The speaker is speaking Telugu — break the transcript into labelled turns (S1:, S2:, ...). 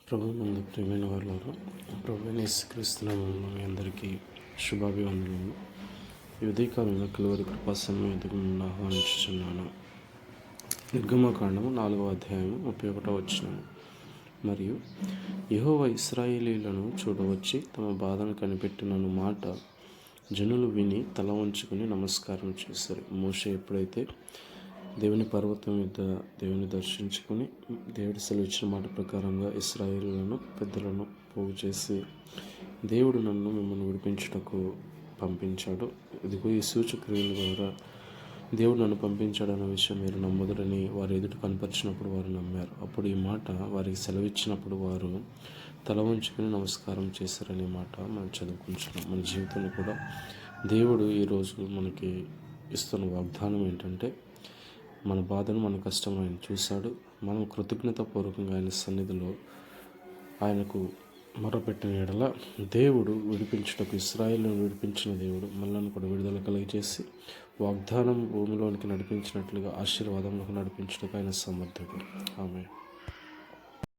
S1: ప్రభు నందు ప్రియమైన వారులారా, ప్రభు యేసుక్రీస్తు నామములో మీ అందరికీ శుభాభివందనములు. ఈ ఉదయకాలంలో కలువరి కృపా సమేతకు ఆహ్వానించుచున్నాను. నిర్గమకాండము 4వ అధ్యాయము 31వ వచనము. మరియు యెహోవా ఇశ్రాయేలీయులను చూడవచ్చి తమ బాధను కనిపెట్టినను మాట జనులు విని తల వంచుకొని నమస్కారం చేశారు. మోషే ఎప్పుడైతే దేవుని పర్వతం మీద దేవుని దర్శించుకొని దేవుడి సెలవిచ్చిన మాట ప్రకారంగా ఇశ్రాయేలులను పెద్దలను పోగు చేసి దేవుడు నన్ను మిమ్మల్ని విడిపించుటకు పంపించాడు, ఇదిగో ఈ సూచక్రియల ద్వారా దేవుడు నన్ను పంపించాడు అన్న విషయం మీరు నమ్మదురని వారు ఎదుట కనపరిచినప్పుడు వారు నమ్మారు. అప్పుడు ఈ మాట వారికి సెలవిచ్చినప్పుడు వారు తల వంచుకొని నమస్కారం చేశారనే మాట మనం చదువుకుంటున్నాం. మన జీవితంలో కూడా దేవుడు ఈరోజు మనకి ఇస్తున్న వాగ్దానం ఏంటంటే, మన బాధను మన కష్టం ఆయన చూశాడు. మనం కృతజ్ఞతాపూర్వకంగా ఆయన సన్నిధిలో ఆయనకు మొరపెట్టిన ఎడల దేవుడు విడిపించుటకు, ఇశ్రాయేలును విడిపించిన దేవుడు మనల్ని కూడా విడుదల కలిగజేసి వాగ్దానం భూమిలోనికి నడిపించినట్లుగా ఆశీర్వాదంలోకి నడిపించుటకు ఆయన సమర్థుడు. ఆమేన్.